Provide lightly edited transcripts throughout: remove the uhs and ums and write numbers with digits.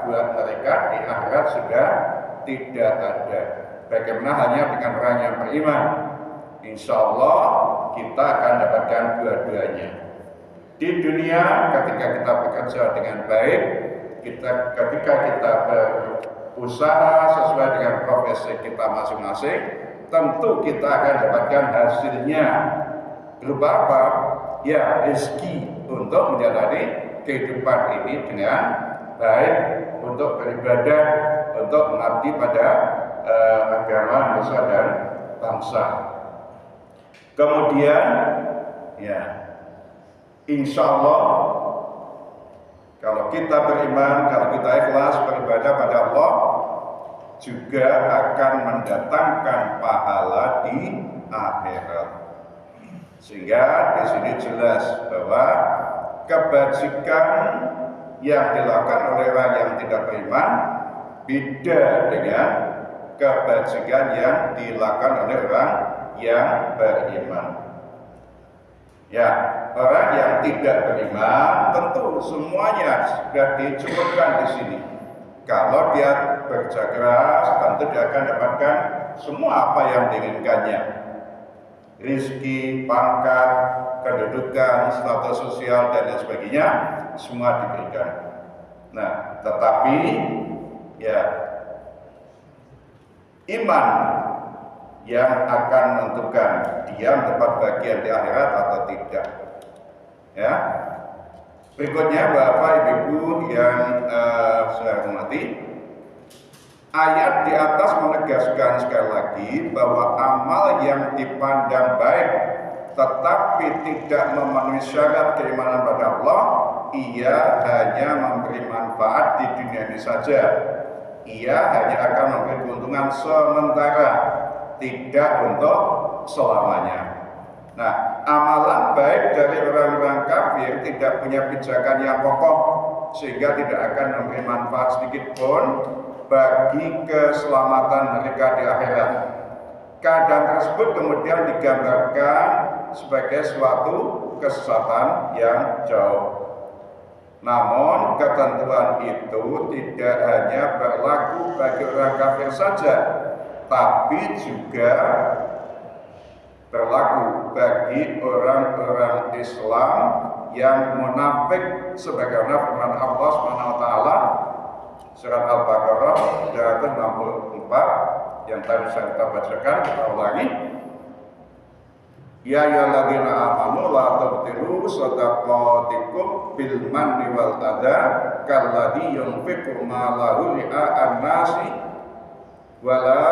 buat mereka di akhirat sudah tidak ada. Bagaimana hanya dengan orang yang beriman? Insya Allah kita akan dapatkan dua-duanya. Di dunia ketika kita bekerja dengan baik, ketika kita berusaha sesuai dengan profesi kita masing-masing, tentu kita akan dapatkan hasilnya. Berupa apa? Ya, rezeki untuk menjalani kehidupan ini dengan baik, untuk beribadah, untuk mengabdi pada agama, nusa dan bangsa. Kemudian, ya, insya Allah kalau kita beriman, kalau kita ikhlas beribadah pada Allah, juga akan mendatangkan pahala di akhirat. Sehingga di sini jelas bahwa kebajikan yang dilakukan oleh orang yang tidak beriman beda dengan kebajikan yang dilakukan oleh orang yang beriman. Ya, orang yang tidak beriman tentu semuanya sudah disebutkan di sini. Kalau dia bekerja keras, tentu dia akan dapatkan semua apa yang diinginkannya. Rizki, pangkat, kedudukan, status sosial dan lain sebagainya, semua diberikan. Nah, tetapi ya iman yang akan menentukan dia mendapat bagian di akhirat atau tidak. Ya. Berikutnya Bapak Ibu yang saya hormati, ayat di atas menegaskan sekali lagi bahwa amal yang dipandang baik tetapi tidak memenuhi syarat keimanan pada Allah, ia hanya memberi manfaat di dunia ini saja. Ia hanya akan memberi keuntungan sementara, tidak untuk selamanya. Nah, amalan baik dari orang-orang kafir tidak punya pijakan yang kokoh, sehingga tidak akan memberi manfaat sedikit pun bagi keselamatan mereka di akhirat. Keadaan tersebut kemudian digambarkan sebagai suatu kesesatan yang jauh. Namun ketentuan itu tidak hanya berlaku bagi orang kafir saja, tapi juga berlaku bagi orang-orang Islam yang munafik, sebagaimana firman Allah SWT surat Al-Baqarah 264 yang tadi saya bacakan, kita ulangi. Ya ayyuhalladzina amanu la tubtilu shadaqatikum bil manni wal adha kalladzi yunfiqu malahu ri'a'an nasi wala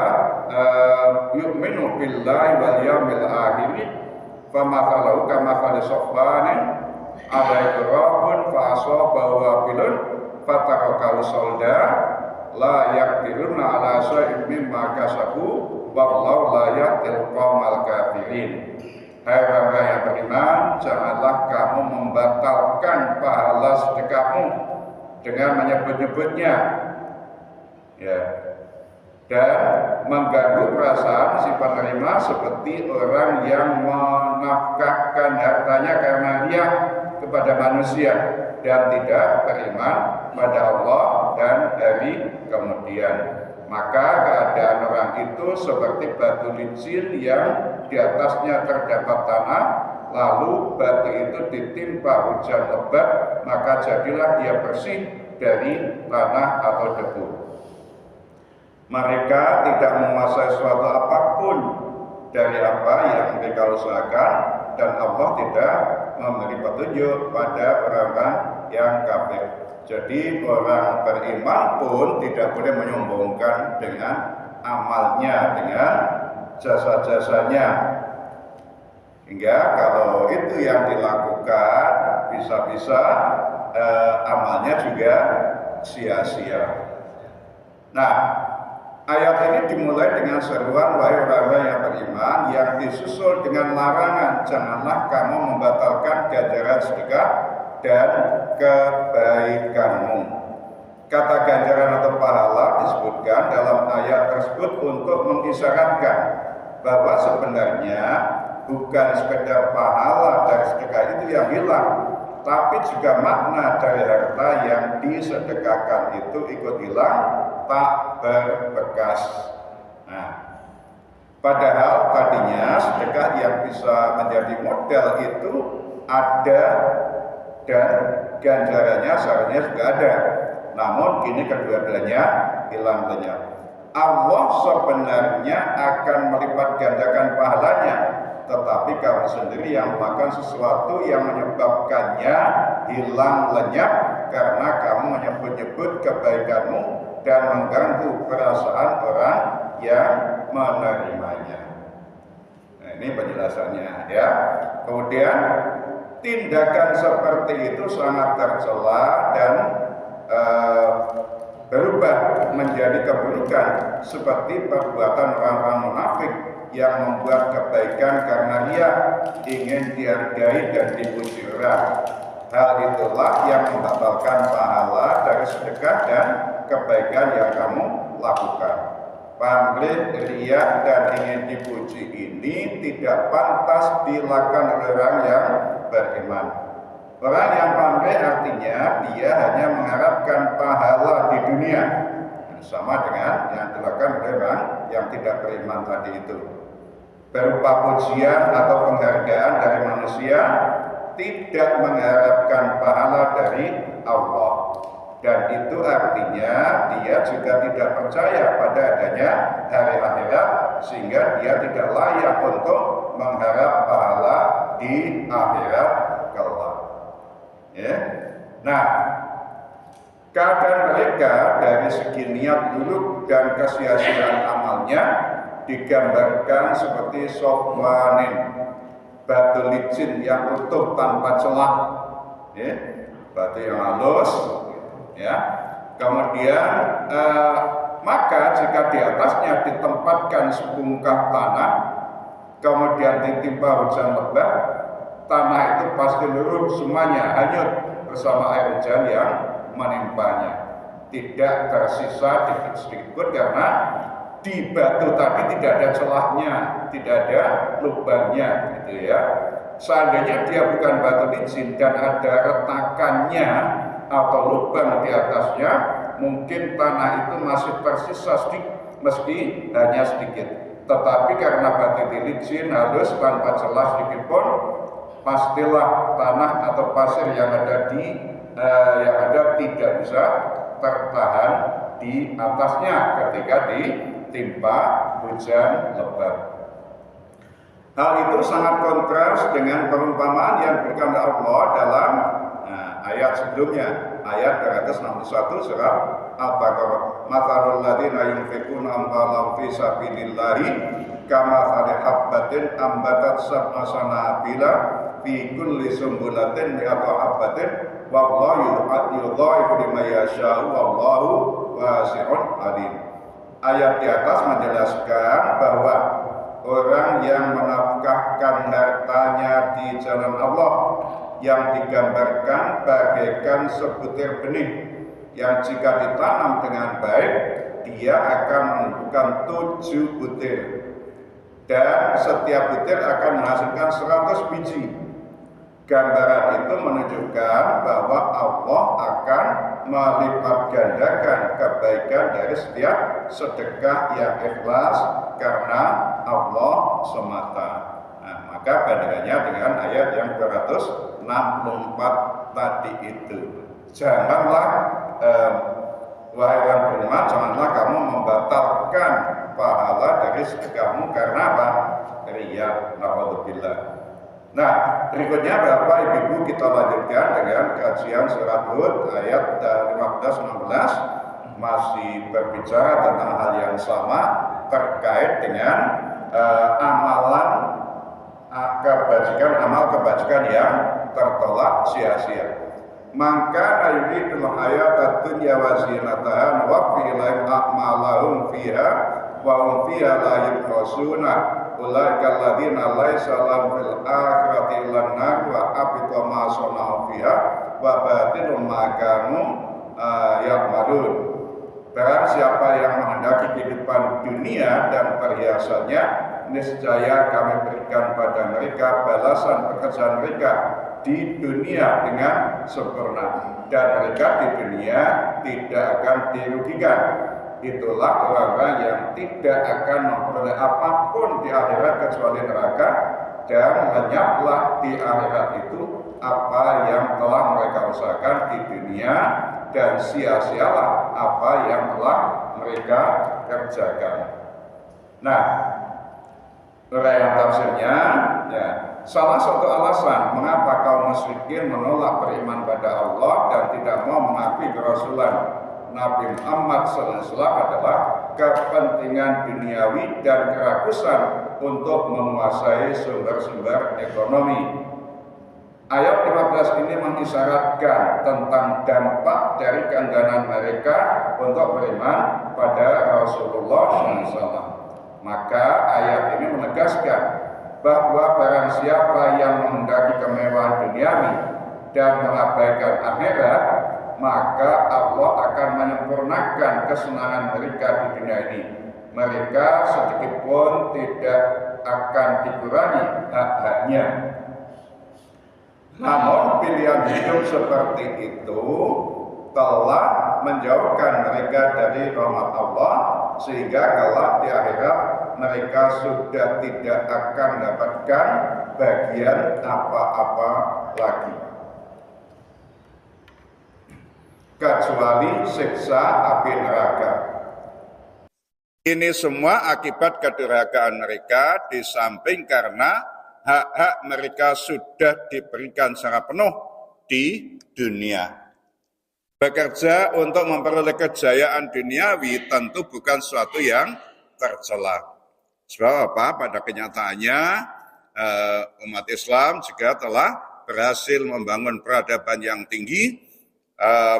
yu'minu billahi wal yawmil akhir famathalahu kamathali safwanin alaihi rabbun fa asabahu wabilun fatarakahu solda la yaqdiruna ala syai'in mimma kasabu wallahu la yahdil qaumal kafirin. Hai orang yang beriman, janganlah kamu membatalkan pahala sedekahmu dengan menyebut-nyebutnya, ya, dan mengganggu perasaan si penerima seperti orang yang menafkahkan hartanya karena riya kepada manusia dan tidak beriman pada Allah dan hari kemudian. Maka keadaan orang itu seperti batu licin yang di atasnya terdapat tanah, lalu batu itu ditimpa hujan lebat, maka jadilah dia bersih dari tanah atau debu. Mereka tidak menguasai suatu apapun dari apa yang mereka usahakan, dan Allah tidak memberi petunjuk pada orang-orang yang kafir. Jadi orang beriman pun tidak boleh menyombongkan dengan amalnya, dengan jasa-jasanya. Hingga kalau itu yang dilakukan, bisa-bisa amalnya juga sia-sia. Nah, ayat ini dimulai dengan seruan wahai orang-orang yang beriman, yang disusul dengan larangan, janganlah kamu membatalkan ganjaran sedekah dan kebaikanmu. Kata ganjaran atau pahala disebutkan dalam ayat tersebut untuk mengisyaratkan bahwa sebenarnya bukan sekedar pahala dari sedekah itu yang hilang, tapi juga makna dari harta yang disedekahkan itu ikut hilang, tak berbekas. Nah, padahal tadinya sedekah yang bisa menjadi modal itu ada dan ganjarannya seharusnya juga ada. Namun kini kedua-duanya hilang lenyap. Allah sebenarnya akan melipat gandakan pahalanya, tetapi kamu sendiri yang melakukan sesuatu yang menyebabkannya hilang lenyap karena kamu menyebut-nyebut kebaikanmu dan mengganggu perasaan orang yang menerimanya. Nah, ini penjelasannya ya. Kemudian tindakan seperti itu sangat tercela dan berubah menjadi keburukan seperti perbuatan orang-orang munafik yang membuat kebaikan karena dia ingin dihargai dan dipuji orang. Hal itulah yang membatalkan pahala dari sedekah dan kebaikan yang kamu lakukan. Pamrih, riya dan ingin dipuji ini tidak pantas dilakukan oleh orang yang beriman. Orang yang pamrih artinya dia hanya mengharapkan pahala di dunia, sama dengan yang dilakukan oleh orang yang tidak beriman tadi itu, berupa pujian atau penghargaan dari manusia, tidak mengharapkan pahala dari Allah. Dan itu artinya dia juga tidak percaya pada adanya hari akhirat, sehingga dia tidak layak untuk mengharap pahala di akhirat kelak. Ya. Nah, keadaan mereka dari segi niat buruk dan kesia-siaan amalnya digambarkan seperti sofwanin, batu licin yang utuh tanpa celah, ya, batu yang halus, ya. Kemudian maka jika di atasnya ditempatkan sebungkah tanah, kemudian ditimpa hujan lebat, tanah itu pasti luruh semuanya, hanyut bersama air hujan yang menimpanya. Tidak tersisa sedikit pun karena di batu tadi tidak ada celahnya, tidak ada lubangnya, gitu ya. Seandainya dia bukan batu licin dan ada retakannya atau lubang di atasnya, mungkin tanah itu masih tersisa sedikit, meski hanya sedikit. Tetapi karena batu licin halus tanpa celah sedikit pun, pastilah tanah atau pasir yang ada tidak bisa tertahan di atasnya ketika ditimpa hujan lebat. Hal itu sangat kontras dengan perumpamaan yang diberikan oleh Allah dalam ayat sebelumnya, ayat 261 surat Al-Baqarah. Mathalul ladzina yunfiquna amwalahum fi sabilillahi kamathali habbatin ambatat sab'a sanabila fi kulli sumbulatin mi'atu habbatin wallahu yudha'ifu liman yasha'u wallahu wasi'un alim. Ayat di atas menjelaskan bahwa orang yang menafkahkan hartanya di jalan Allah yang digambarkan bagaikan sebutir benih yang jika ditanam dengan baik dia akan menumbuhkan 7 butir dan setiap butir akan menghasilkan 100 biji. Gambaran itu menunjukkan bahwa Allah akan melipat gandakan kebaikan dari setiap sedekah yang ikhlas karena Allah semata. Nah, maka bandingannya dengan ayat yang 264 tadi itu. Janganlah wahai orang beriman, janganlah kamu membatalkan pahala dari sedekahmu karena apa? Riya, na'udzubillah. Nah, berikutnya Bapak Ibu kita lanjutkan dengan kajian surat Hud ayat 15-16, masih berbicara tentang hal yang sama terkait dengan amalan kebajikan, amal kebajikan yang tertolak sia-sia. Maka ayuridul hayatad dunya wa zinataha wa fi ilaihim a'malahum fiha wa hum fiha la yubkhasuna ulaika alladziina laisa lahum fil akhirati illan nar wa habita ma sana'u fiha wa batilun ma kanu ya'malun. Barang siapa yang menghendaki kehidupan dunia dan perhiasannya, niscaya kami berikan pada mereka balasan pekerjaan mereka di dunia dengan sempurna, dan mereka di dunia tidak akan dirugikan. Itulah orang-orang yang tidak akan memperoleh apapun di akhirat kecuali neraka, dan lenyaplah di akhirat itu apa yang telah mereka usahakan di dunia, dan sia-sialah apa yang telah mereka kerjakan. Nah, uraian tafsirnya, ya, salah satu alasan mengapa kaum musyrikin menolak beriman pada Allah dan tidak mau mengakui kerasulan Nabi Muhammad SAW adalah kepentingan duniawi dan kerakusan untuk menguasai sumber-sumber ekonomi. Ayat 15 ini mengisyaratkan tentang dampak dari keengganan mereka untuk beriman pada Rasulullah SAW. Maka ayat ini menegaskan bahwa barang siapa yang menghendaki kemewahan duniawi dan mengabaikan akhirat, maka Allah akan menyempurnakan kesenangan mereka di dunia ini. Mereka sedikit pun tidak akan dikurangi hak-haknya. Namun pilihan hidup seperti itu telah menjauhkan mereka dari rahmat Allah, sehingga kelak di akhirat mereka sudah tidak akan mendapatkan bagian apa-apa lagi, kecuali siksa api neraka. Ini semua akibat kedurhakaan mereka, di samping karena hak-hak mereka sudah diberikan secara penuh di dunia. Bekerja untuk memperoleh kejayaan duniawi tentu bukan sesuatu yang tercela. Sebab apa? Pada kenyataannya umat Islam juga telah berhasil membangun peradaban yang tinggi,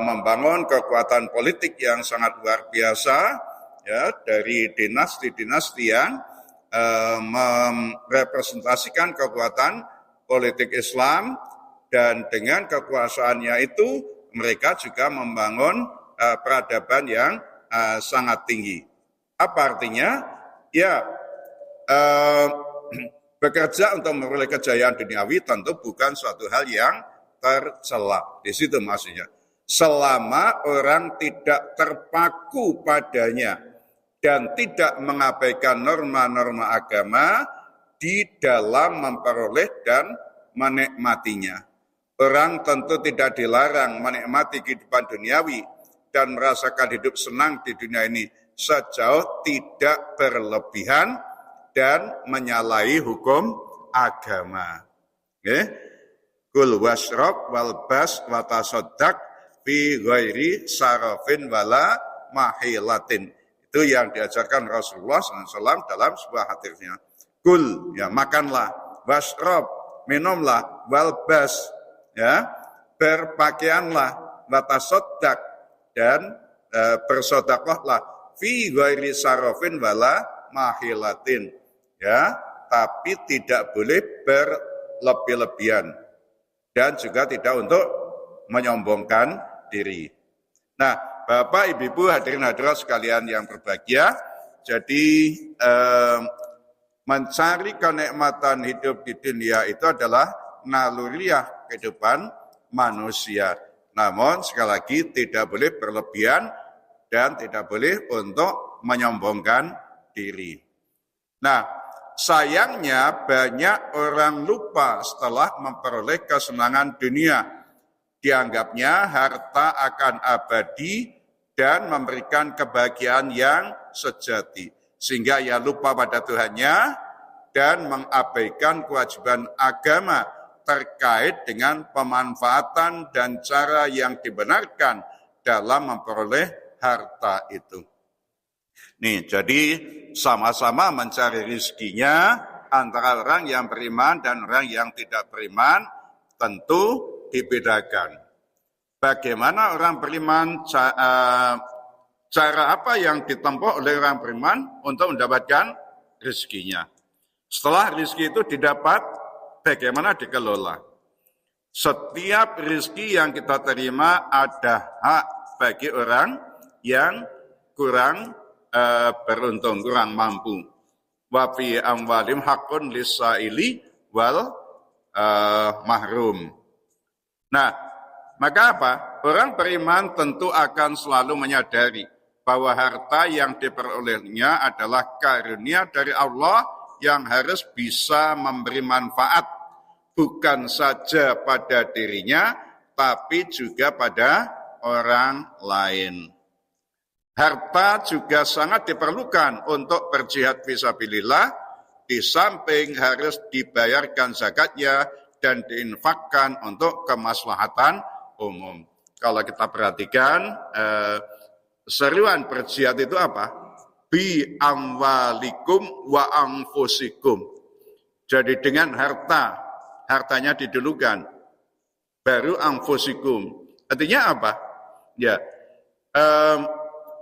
membangun kekuatan politik yang sangat luar biasa, ya, dari dinasti-dinasti yang merepresentasikan kekuatan politik Islam, dan dengan kekuasaannya itu mereka juga membangun peradaban yang sangat tinggi. Apa artinya? Ya, bekerja untuk memperoleh kejayaan duniawi tentu bukan suatu hal yang tercela. Di situ maksudnya. Selama orang tidak terpaku padanya dan tidak mengabaikan norma-norma agama di dalam memperoleh dan menikmatinya. Orang tentu tidak dilarang menikmati kehidupan duniawi dan merasakan hidup senang di dunia ini sejauh tidak berlebihan dan menyalahi hukum agama. Kul wasrob wal bas watasodak fi ghairi sarafin wala mahilatin. Itu yang diajarkan Rasulullah SAW dalam sebuah hadisnya. Kul, ya, makanlah, wasrob, minumlah, walbas, ya, berpakaianlah, watasodak, dan bersodakohlah, fi ghairi sarafin wala mahilatin, ya, tapi tidak boleh berlebih-lebihan dan juga tidak untuk menyombongkan diri. Nah, Bapak, Ibu, hadirin hadirat sekalian yang berbahagia, jadi mencari kenikmatan hidup di dunia itu adalah naluriah kehidupan manusia. Namun sekali lagi tidak boleh berlebihan dan tidak boleh untuk menyombongkan diri. Nah, sayangnya banyak orang lupa setelah memperoleh kesenangan dunia. Dianggapnya harta akan abadi dan memberikan kebahagiaan yang sejati. Sehingga ia lupa pada Tuhannya dan mengabaikan kewajiban agama terkait dengan pemanfaatan dan cara yang dibenarkan dalam memperoleh harta itu. Nih, jadi sama-sama mencari rizkinya antara orang yang beriman dan orang yang tidak beriman tentu dibedakan. Bagaimana orang beriman, cara apa yang ditempuh oleh orang beriman untuk mendapatkan rezekinya. Setelah rezeki itu didapat, bagaimana dikelola. Setiap rezeki yang kita terima ada hak bagi orang yang kurang beruntung, kurang mampu. Wa fi amwalim hakun lisaili wal mahrum. Nah, maka apa? Orang beriman tentu akan selalu menyadari bahwa harta yang diperolehnya adalah karunia dari Allah yang harus bisa memberi manfaat bukan saja pada dirinya, tapi juga pada orang lain. Harta juga sangat diperlukan untuk berjihad fisabilillah, di samping harus dibayarkan zakatnya dan diinfakkan untuk kemaslahatan umum. Kalau kita perhatikan, seruan berjihad itu apa? Bi amwalikum wa anfusikum. Jadi dengan hartanya didulukan, baru anfusikum. Artinya apa? Ya,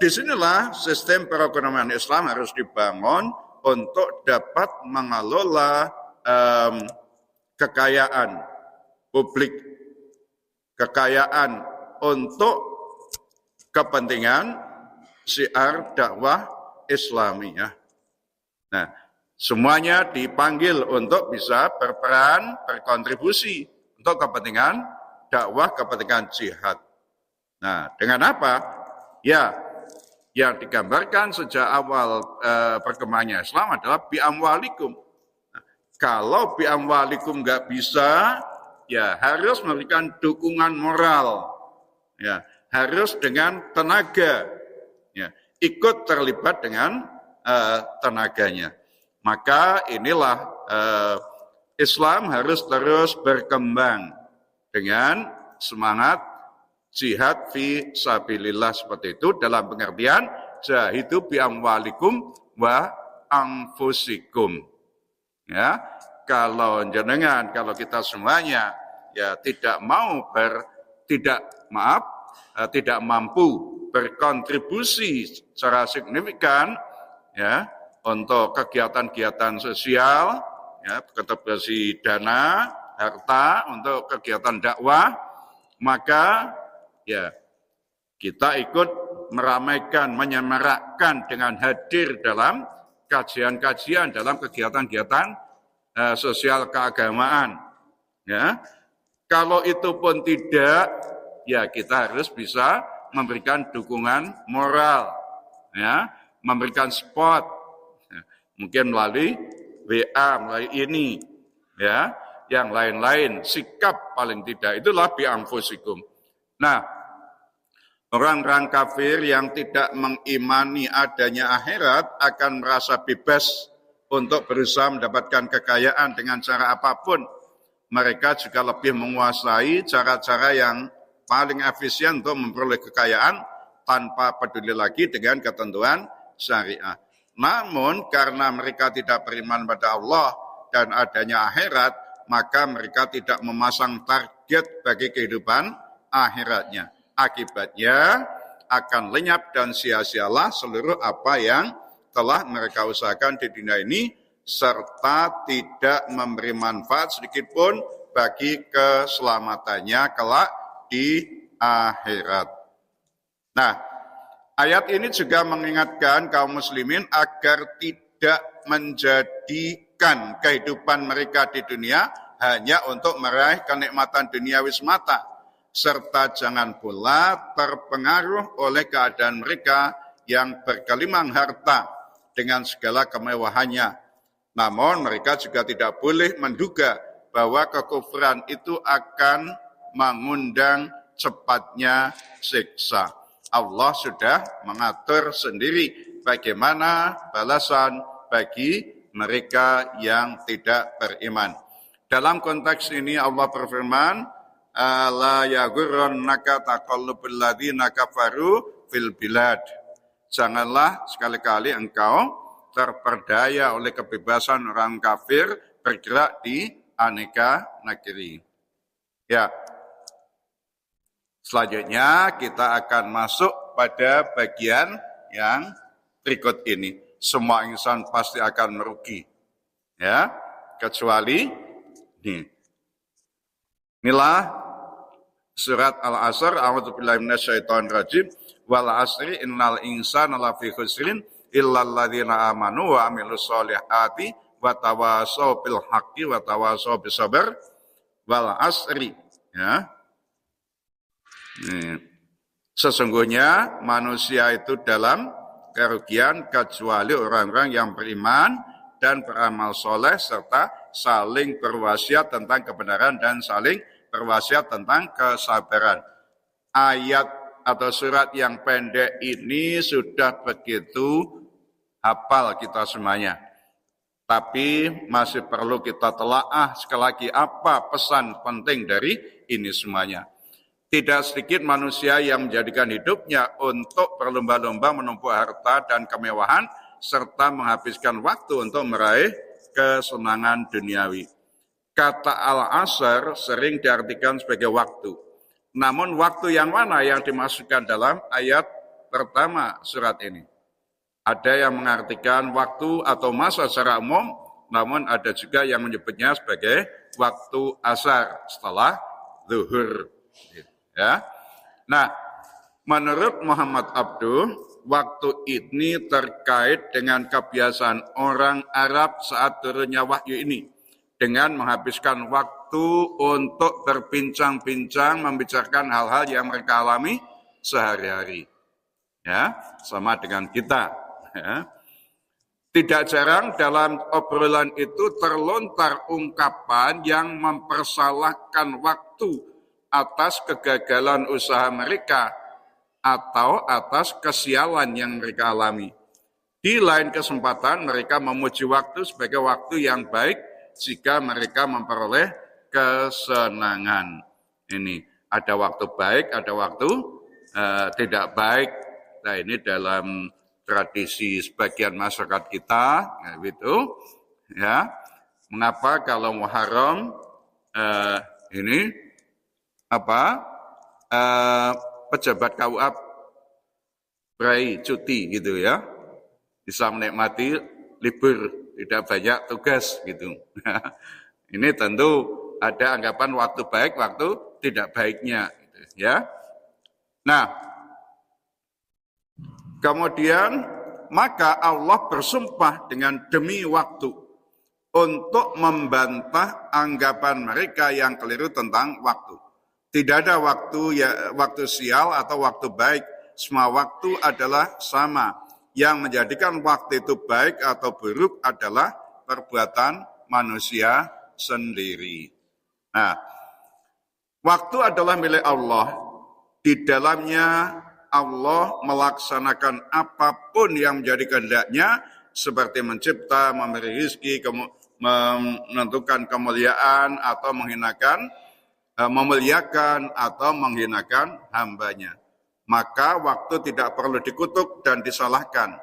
disinilah sistem perekonomian Islam harus dibangun untuk dapat mengelola kekayaan publik, kekayaan untuk kepentingan syiar dakwah Islamiyah. Nah, semuanya dipanggil untuk bisa berperan, berkontribusi untuk kepentingan dakwah, kepentingan jihad. Nah, dengan apa? Ya, yang digambarkan sejak awal perkembangannya Islam adalah bi'amwalikum. Nah, kalau bi'amwalikum nggak bisa, ya harus memberikan dukungan moral. Ya, harus dengan tenaga. Ya, ikut terlibat dengan tenaganya. Maka inilah Islam harus terus berkembang dengan semangat jihad fi sabilillah seperti itu, dalam pengertian jahidu bi amwalikum wa anfusikum. Ya, kalau kita semuanya ya tidak mampu berkontribusi secara signifikan ya untuk kegiatan-kegiatan sosial, ya, kontribusi dana, harta untuk kegiatan dakwah, maka ya kita ikut meramaikan, menyemarakkan dengan hadir dalam kajian-kajian, dalam kegiatan-kegiatan sosial keagamaan. Ya, kalau itu pun tidak, ya kita harus bisa memberikan dukungan moral, ya, memberikan support, ya, mungkin melalui WA, melalui ini, ya, yang lain-lain, sikap paling tidak, itulah bi'anfusikum. Nah, orang-orang kafir yang tidak mengimani adanya akhirat akan merasa bebas untuk berusaha mendapatkan kekayaan dengan cara apapun. Mereka juga lebih menguasai cara-cara yang paling efisien untuk memperoleh kekayaan tanpa peduli lagi dengan ketentuan syariah. Namun karena mereka tidak beriman pada Allah dan adanya akhirat, maka mereka tidak memasang target bagi kehidupan akhiratnya. Akibatnya akan lenyap dan sia-sialah seluruh apa yang telah mereka usahakan di dunia ini, serta tidak memberi manfaat sedikitpun bagi keselamatannya kelak di akhirat. Nah, ayat ini juga mengingatkan kaum muslimin agar tidak menjadikan kehidupan mereka di dunia hanya untuk meraih kenikmatan duniawi semata, serta jangan pula terpengaruh oleh keadaan mereka yang bergelimang harta dengan segala kemewahannya. Namun mereka juga tidak boleh menduga bahwa kekufuran itu akan mengundang cepatnya siksa. Allah sudah mengatur sendiri bagaimana balasan bagi mereka yang tidak beriman. Dalam konteks ini Allah berfirman, la yaghurrannaka taqallubul ladzina kafaru fil bilad. Janganlah sekali-kali engkau terperdaya oleh kebebasan orang kafir bergerak di aneka negeri. Ya. Selanjutnya kita akan masuk pada bagian yang berikut ini. Semua insan pasti akan merugi. Ya, kecuali ini. Inilah surat Al-Asr, a'udzubillahi minasyaitonir rajim. Wal 'asri innal insana lafi khusrin illal ladzina amanu wa 'amilus sholihati wa tawashaw bil haqqi wa tawashaw bis sabr. Wal 'asri, ya. Sesungguhnya manusia itu dalam kerugian kecuali orang-orang yang beriman dan beramal soleh serta saling berwasiat tentang kebenaran dan saling berwasiat tentang kesabaran. Ayat atau surat yang pendek ini sudah begitu hafal kita semuanya. Tapi masih perlu kita telaah sekali lagi apa pesan penting dari ini semuanya. Tidak sedikit manusia yang menjadikan hidupnya untuk berlomba-lomba menumpuk harta dan kemewahan, serta menghabiskan waktu untuk meraih kesenangan duniawi. Kata al-asr sering diartikan sebagai waktu. Namun waktu yang mana yang dimasukkan dalam ayat pertama surat ini? Ada yang mengartikan waktu atau masa secara umum, namun ada juga yang menyebutnya sebagai waktu asar setelah zuhur. Ya. Nah, menurut Muhammad Abduh, waktu ini terkait dengan kebiasaan orang Arab saat turunnya wahyu ini, dengan menghabiskan waktu untuk berbincang-bincang, membicarakan hal-hal yang mereka alami sehari-hari. Ya, sama dengan kita. Ya. Tidak jarang dalam obrolan itu terlontar ungkapan yang mempersalahkan waktu atas kegagalan usaha mereka atau atas kesialan yang mereka alami. Di lain kesempatan mereka memuji waktu sebagai waktu yang baik jika mereka memperoleh kesenangan. Ini ada waktu baik, ada waktu tidak baik. Nah, ini dalam tradisi sebagian masyarakat kita, gitu. Ya, mengapa kalau Muharram ini pejabat KUA berai cuti gitu ya, bisa menikmati libur, tidak banyak tugas gitu. Ini tentu ada anggapan waktu baik, waktu tidak baiknya, gitu, ya. Nah, kemudian maka Allah bersumpah dengan demi waktu untuk membantah anggapan mereka yang keliru tentang waktu. Tidak ada waktu sial atau waktu baik. Semua waktu adalah sama. Yang menjadikan waktu itu baik atau buruk adalah perbuatan manusia sendiri. Nah, waktu adalah milik Allah. Di dalamnya Allah melaksanakan apapun yang menjadi kehendaknya, seperti mencipta, memberi rezeki, menentukan kemuliaan atau memuliakan atau menghinakan hambanya. Maka waktu tidak perlu dikutuk dan disalahkan.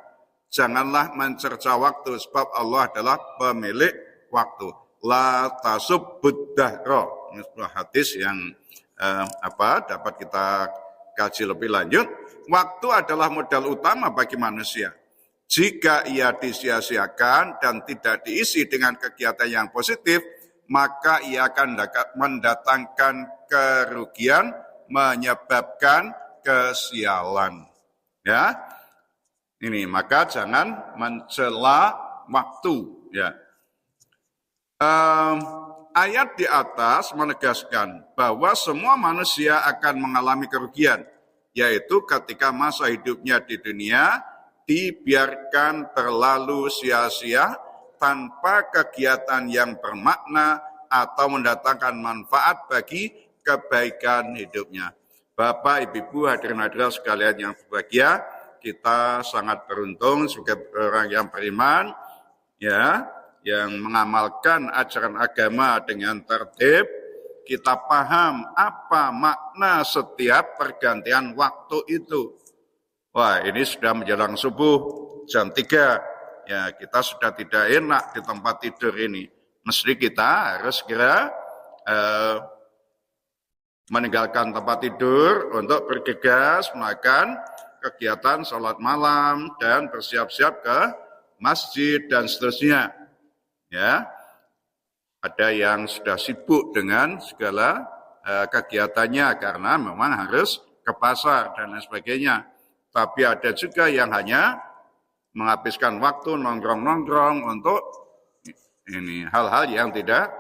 Janganlah mencerca waktu, sebab Allah adalah pemilik waktu. La tasubbud dahra. Ini sebuah hadis yang dapat kita kaji lebih lanjut. Waktu adalah modal utama bagi manusia. Jika ia disia-siakan dan tidak diisi dengan kegiatan yang positif, maka ia akan mendatangkan kerugian, menyebabkan kesialan. Ya, ini maka jangan mencela waktu. Ya, ayat di atas menegaskan bahwa semua manusia akan mengalami kerugian, yaitu ketika masa hidupnya di dunia dibiarkan terlalu sia-sia tanpa kegiatan yang bermakna atau mendatangkan manfaat bagi kebaikan hidupnya. Bapak, Ibu, hadirin-hadirat sekalian yang berbahagia, kita sangat beruntung sebagai orang yang beriman, ya, yang mengamalkan ajaran agama dengan tertib. Kita paham apa makna setiap pergantian waktu itu. Wah, ini sudah menjelang subuh jam 3. Ya, kita sudah tidak enak di tempat tidur ini. Mesti kita harus segera meninggalkan tempat tidur untuk bergegas melakukan kegiatan sholat malam dan bersiap-siap ke masjid dan seterusnya. Ya, ada yang sudah sibuk dengan segala kegiatannya karena memang harus ke pasar dan lain sebagainya. Tapi ada juga yang hanya menghabiskan waktu nongkrong-nongkrong untuk ini hal-hal yang tidak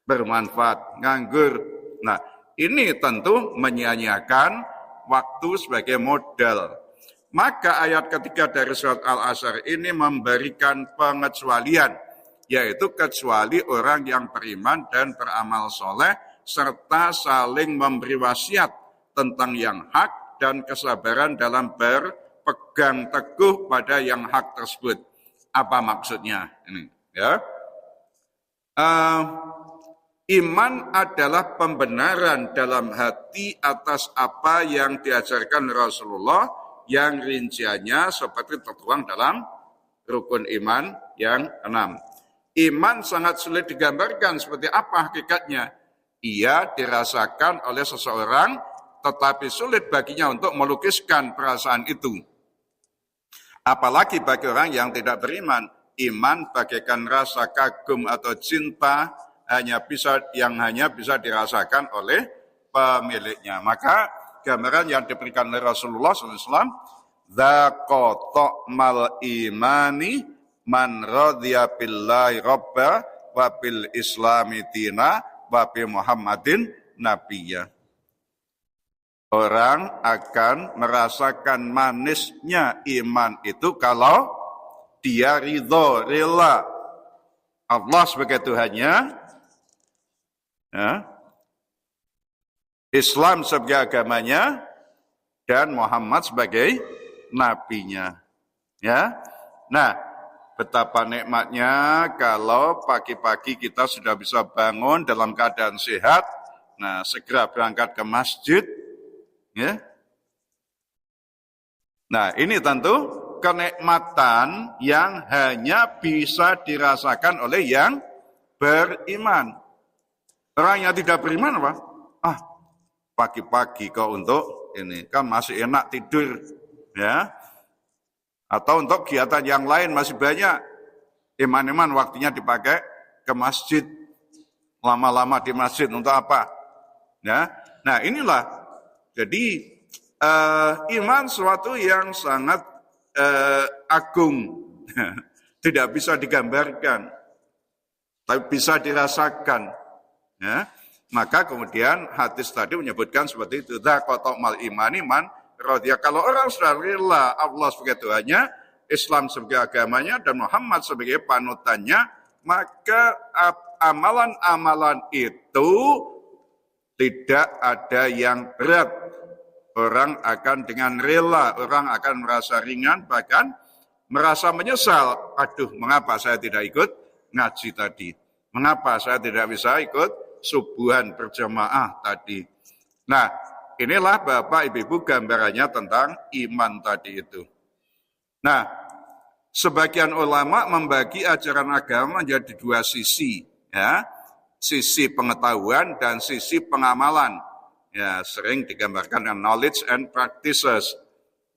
bermanfaat, nganggur. Nah, ini tentu menyia-nyiakan waktu sebagai modal. Maka ayat ketiga dari surat Al-Asr ini memberikan pengecualian, yaitu kecuali orang yang beriman dan beramal soleh, serta saling memberi wasiat tentang yang hak dan kesabaran dalam berpegang teguh pada yang hak tersebut. Apa maksudnya ini? Ya, iman adalah pembenaran dalam hati atas apa yang diajarkan Rasulullah, yang rinciannya seperti tertuang dalam rukun iman yang 6. Iman sangat sulit digambarkan seperti apa hakikatnya. Ia dirasakan oleh seseorang, tetapi sulit baginya untuk melukiskan perasaan itu. Apalagi bagi orang yang tidak beriman, iman bagaikan rasa kagum atau cinta yang hanya bisa dirasakan oleh pemiliknya. Maka gambaran yang diberikan oleh Rasulullah SAW, dzaqata mal imani man radhiya billahi rabba wa bil islami dina wa bi Muhammadin nabiyya. Orang akan merasakan manisnya iman itu kalau dia ridho, rela Allah sebagai Tuhannya, ya, Islam sebagai agamanya, dan Muhammad sebagai nabinya. Ya, nah, betapa nikmatnya kalau pagi-pagi kita sudah bisa bangun dalam keadaan sehat. Nah, segera berangkat ke masjid. Ya. Nah, ini tentu kenikmatan yang hanya bisa dirasakan oleh yang beriman. Orang yang tidak beriman apa? Pagi-pagi kok untuk ini, kan masih enak tidur, ya. Atau untuk kegiatan yang lain masih banyak. Iman-iman waktunya dipakai ke masjid. Lama-lama di masjid untuk apa? Ya. Nah, inilah. Jadi iman suatu yang sangat agung. Tidak bisa digambarkan, tapi bisa dirasakan. Ya. Maka kemudian hadis tadi menyebutkan seperti itu. Dzaqata mal imani man radhiya. Kalau orang sudah rela Allah sebagai Tuhannya, Islam sebagai agamanya, dan Muhammad sebagai panutannya, maka amalan-amalan itu tidak ada yang berat. Orang akan dengan rela, orang akan merasa ringan, bahkan merasa menyesal. Aduh, mengapa saya tidak ikut ngaji tadi? Mengapa saya tidak bisa ikut subuhan berjamaah tadi? Nah, inilah Bapak Ibu gambarannya tentang iman tadi itu. Nah, sebagian ulama membagi ajaran agama menjadi dua sisi, ya. Sisi pengetahuan dan sisi pengamalan. Ya, sering digambarkan dengan knowledge and practices.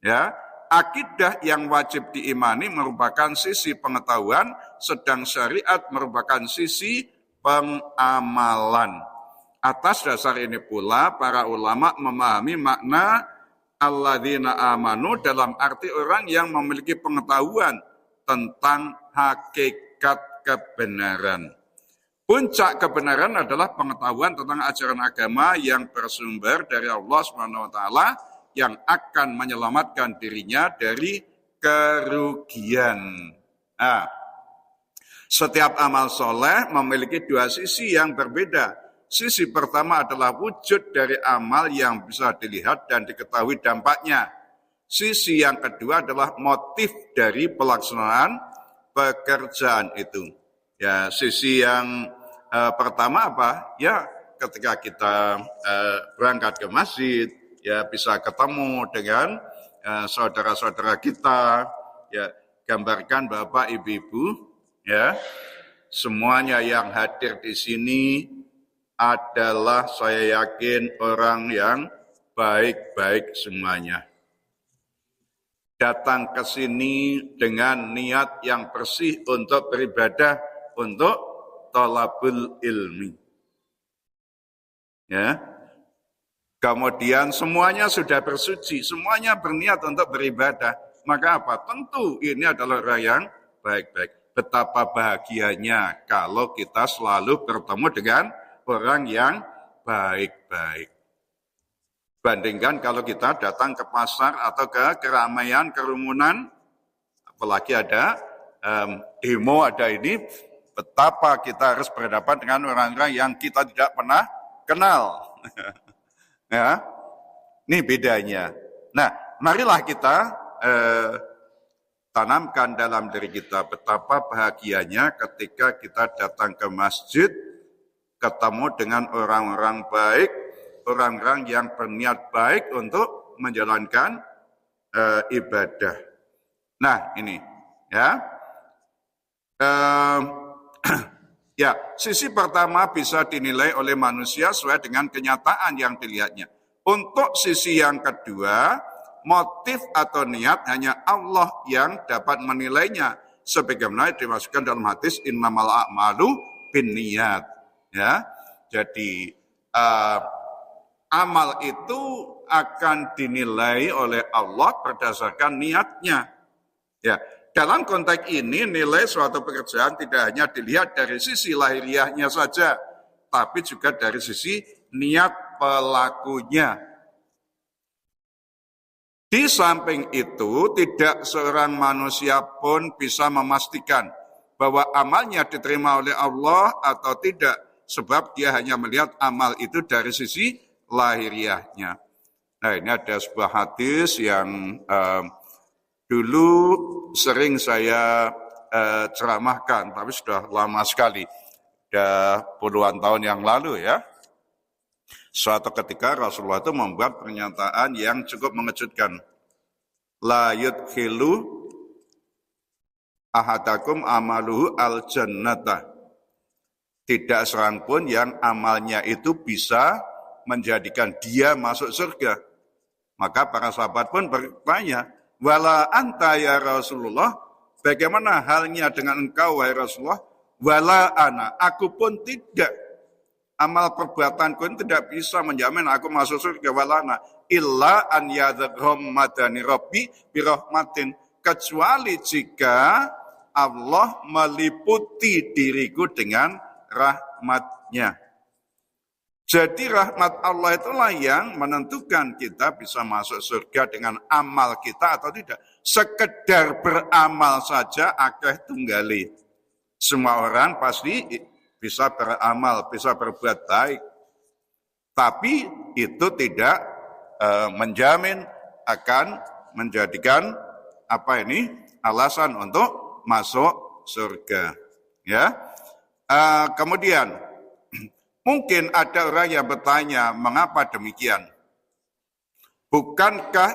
Ya, akidah yang wajib diimani merupakan sisi pengetahuan, sedang syariat merupakan sisi pengamalan. Atas dasar ini pula para ulama memahami makna alladzina amanu dalam arti orang yang memiliki pengetahuan tentang hakikat kebenaran. Puncak kebenaran adalah pengetahuan tentang ajaran agama yang bersumber dari Allah SWT yang akan menyelamatkan dirinya dari kerugian. Nah, setiap amal soleh memiliki dua sisi yang berbeda. Sisi pertama adalah wujud dari amal yang bisa dilihat dan diketahui dampaknya. Sisi yang kedua adalah motif dari pelaksanaan pekerjaan itu. Ya, sisi yang pertama apa? Ya, ketika kita berangkat ke masjid, ya bisa ketemu dengan saudara-saudara kita. Ya, gambarkan Bapak Ibu, ya, semuanya yang hadir di sini adalah saya yakin orang yang baik-baik semuanya. Datang ke sini dengan niat yang bersih untuk beribadah, untuk thalabul ilmi. Ya. Kemudian semuanya sudah bersuci, semuanya berniat untuk beribadah. Maka apa? Tentu ini adalah orang yang baik-baik. Betapa bahagianya kalau kita selalu bertemu dengan orang yang baik-baik. Bandingkan kalau kita datang ke pasar atau ke keramaian, kerumunan, apalagi ada demo, ada ini, betapa kita harus berhadapan dengan orang-orang yang kita tidak pernah kenal. Ya, ini bedanya. Nah, marilah kita tanamkan dalam diri kita betapa bahagianya ketika kita datang ke masjid, ketemu dengan orang-orang baik, orang-orang yang berniat baik untuk menjalankan ibadah. Nah, ini ya. Ya, sisi pertama bisa dinilai oleh manusia sesuai dengan kenyataan yang dilihatnya. Untuk sisi yang kedua, motif atau niat hanya Allah yang dapat menilainya. Sebagaimana dimasukkan dalam hadis innamal a'malu binniyat. Ya, jadi amal itu akan dinilai oleh Allah berdasarkan niatnya. Ya, dalam konteks ini nilai suatu pekerjaan tidak hanya dilihat dari sisi lahiriahnya saja, tapi juga dari sisi niat pelakunya. Di samping itu, tidak seorang manusia pun bisa memastikan bahwa amalnya diterima oleh Allah atau tidak, sebab dia hanya melihat amal itu dari sisi lahiriahnya. Nah, ini ada sebuah hadis yang dulu sering saya ceramahkan, tapi sudah lama sekali, sudah puluhan tahun yang lalu ya. Suatu ketika Rasulullah itu membuat pernyataan yang cukup mengejutkan. La yudkhilu ahadakum amaluhu al-jannata. Tidak seorang pun yang amalnya itu bisa menjadikan dia masuk surga. Maka para sahabat pun bertanya, wala anta ya Rasulullah, bagaimana halnya dengan engkau wahai Rasulullah? Wala ana, aku pun tidak. Amal perbuatanku ini tidak bisa menjamin aku masuk surga. Wala ana, illa an yadghammadani rabbi birahmatin. Kecuali jika Allah meliputi diriku dengan rahmatnya. Jadi rahmat Allah itulah yang menentukan kita bisa masuk surga dengan amal kita atau tidak. Sekedar beramal saja akeh tunggali. Semua orang pasti bisa beramal, bisa berbuat baik. Tapi itu tidak menjamin akan menjadikan alasan untuk masuk surga. Ya. Kemudian mungkin ada orang yang bertanya, mengapa demikian? Bukankah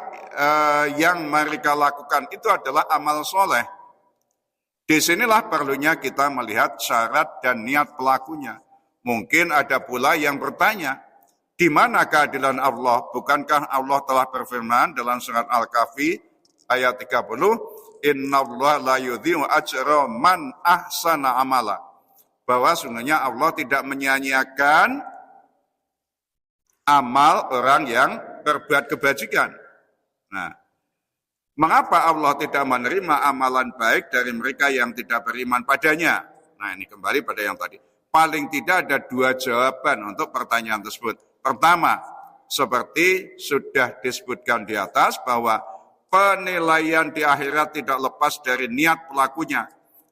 yang mereka lakukan itu adalah amal soleh? Disinilah perlunya kita melihat syarat dan niat pelakunya. Mungkin ada pula yang bertanya, di mana keadilan Allah? Bukankah Allah telah berfirman dalam surat Al-Kahfi ayat 30, Innallaha la yudhi'u ajra man ahsana amala. Bahwa sungguhnya Allah tidak menyia-nyiakan amal orang yang berbuat kebajikan. Nah, mengapa Allah tidak menerima amalan baik dari mereka yang tidak beriman padanya? Nah, ini kembali pada yang tadi. Paling tidak ada dua jawaban untuk pertanyaan tersebut. Pertama, seperti sudah disebutkan di atas bahwa penilaian di akhirat tidak lepas dari niat pelakunya.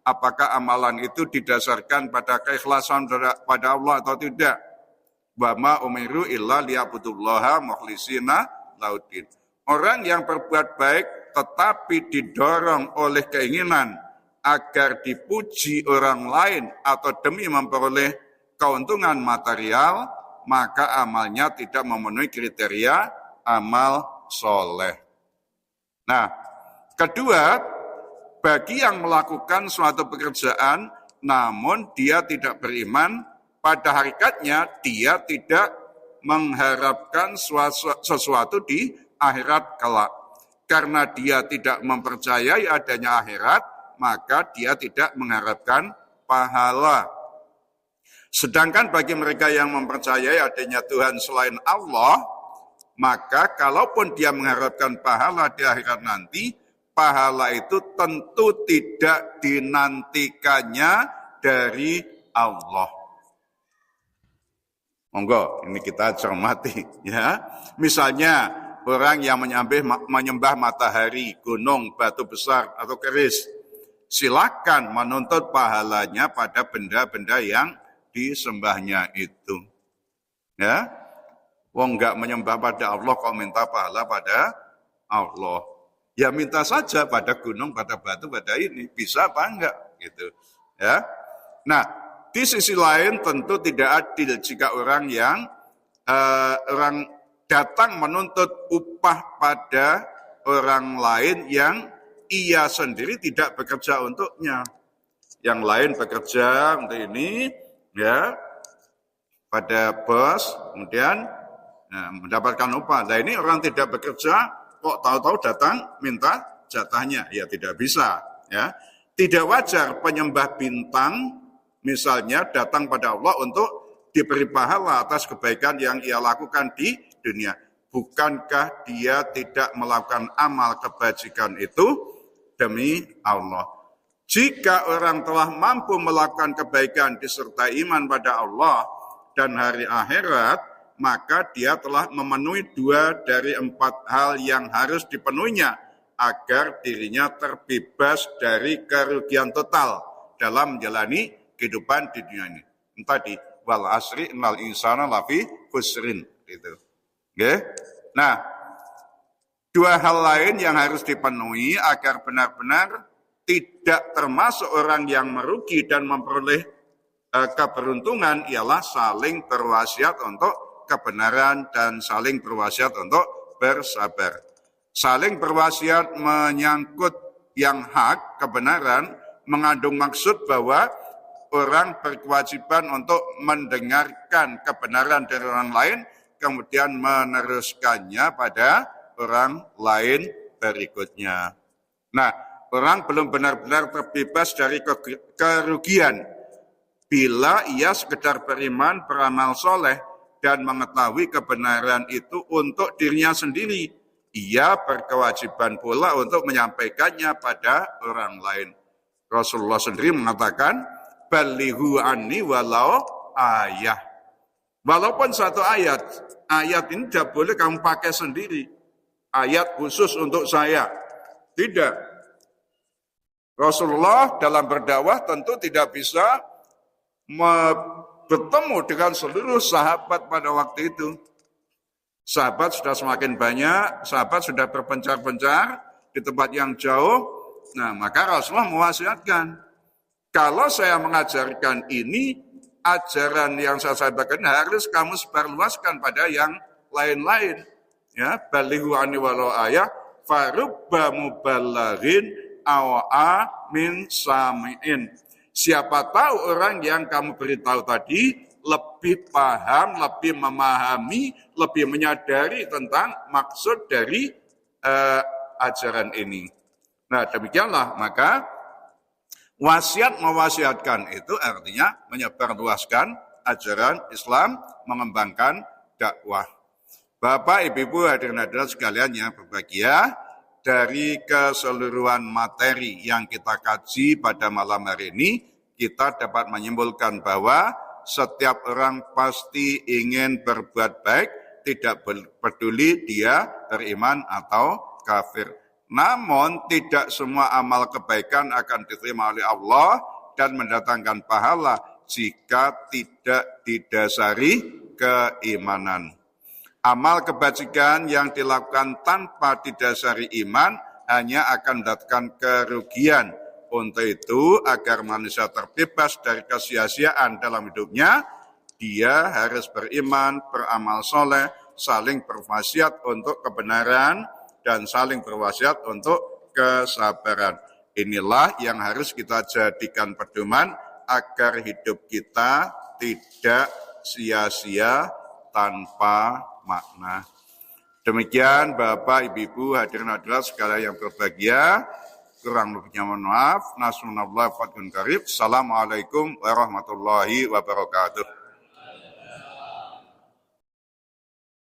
Apakah amalan itu didasarkan pada keikhlasan pada Allah atau tidak? Wa ma umiru illa liya'budullaha mukhlishina lahuddin. Orang yang berbuat baik tetapi didorong oleh keinginan agar dipuji orang lain atau demi memperoleh keuntungan material, maka amalnya tidak memenuhi kriteria amal soleh. Nah, kedua, bagi yang melakukan suatu pekerjaan namun dia tidak beriman, pada hakikatnya dia tidak mengharapkan sesuatu di akhirat kelak. Karena dia tidak mempercayai adanya akhirat, maka dia tidak mengharapkan pahala. Sedangkan bagi mereka yang mempercayai adanya Tuhan selain Allah, maka kalaupun dia mengharapkan pahala di akhirat nanti, pahala itu tentu tidak dinantikannya dari Allah. Monggo ini kita cermati ya. Misalnya orang yang menyembah matahari, gunung, batu besar atau keris, silakan menuntut pahalanya pada benda-benda yang disembahnya itu. Ya. Wong enggak menyembah pada Allah kok minta pahala pada Allah. Ya minta saja pada gunung, pada batu, pada ini. Bisa apa enggak gitu. Ya. Nah, di sisi lain tentu tidak adil jika orang yang orang datang menuntut upah pada orang lain yang ia sendiri tidak bekerja untuknya. Yang lain bekerja untuk ini, ya, pada bos, kemudian mendapatkan upah. Nah ini orang tidak bekerja, kok tahu-tahu datang minta jatahnya, ya tidak bisa. Ya, tidak wajar penyembah bintang, misalnya datang pada Allah untuk diberi pahala atas kebaikan yang ia lakukan di dunia. Bukankah dia tidak melakukan amal kebajikan itu demi Allah? Jika orang telah mampu melakukan kebaikan disertai iman pada Allah dan hari akhirat, maka dia telah memenuhi 2 dari 4 hal yang harus dipenuhinya agar dirinya terbebas dari kerugian total dalam menjalani kehidupan di dunia ini. Tadi wal asri innal insana lafi khusrin gitu. Okay? Nah, 2 hal lain yang harus dipenuhi agar benar-benar tidak termasuk orang yang merugi dan memperoleh keberuntungan ialah saling berwasiat untuk kebenaran dan saling berwasiat untuk bersabar. Saling berwasiat menyangkut yang hak, kebenaran, mengandung maksud bahwa orang berkewajiban untuk mendengarkan kebenaran dari orang lain, kemudian meneruskannya pada orang lain berikutnya. Nah, orang belum benar-benar terbebas dari kerugian bila ia sekedar beriman, beramal soleh, dan mengetahui kebenaran itu untuk dirinya sendiri. Ia berkewajiban pula untuk menyampaikannya pada orang lain. Rasulullah sendiri mengatakan, balighu anni walau ayah. Walaupun satu ayat ini tidak boleh kamu pakai sendiri. Ayat khusus untuk saya. Tidak. Rasulullah dalam berdakwah tentu tidak bisa bertemu dengan seluruh sahabat pada waktu itu. Sahabat sudah semakin banyak, sahabat sudah berpencar-pencar di tempat yang jauh. Nah, maka Rasulullah mewasiatkan, kalau saya mengajarkan ini, ajaran yang saya sampaikan harus kamu sebarluaskan pada yang lain-lain. Ya, balighu anni walau ayah, farubba mubalaghin awa min sami'in. Siapa tahu orang yang kamu beritahu tadi lebih paham, lebih memahami, lebih menyadari tentang maksud dari ajaran ini. Nah, demikianlah maka wasiat mewasiatkan itu artinya menyebarluaskan ajaran Islam, mengembangkan dakwah. Bapak, Ibu, hadirin hadirat sekalian yang berbahagia, dari keseluruhan materi yang kita kaji pada malam hari ini, kita dapat menyimpulkan bahwa setiap orang pasti ingin berbuat baik, tidak peduli dia beriman atau kafir. Namun tidak semua amal kebaikan akan diterima oleh Allah dan mendatangkan pahala jika tidak didasari keimanan. Amal kebajikan yang dilakukan tanpa didasari iman hanya akan mendatangkan kerugian. Untuk itu, agar manusia terbebas dari kesia-siaan dalam hidupnya, dia harus beriman, beramal soleh, saling berwasiat untuk kebenaran, dan saling berwasiat untuk kesabaran. Inilah yang harus kita jadikan pedoman agar hidup kita tidak sia-sia tanpa makna. Demikian Bapak, Ibu, hadirin hadirat sekalian yang berbahagia. Kurang lebihnya mohon maaf. Nasrullah Fathun Karib. Assalamualaikum warahmatullahi wabarakatuh.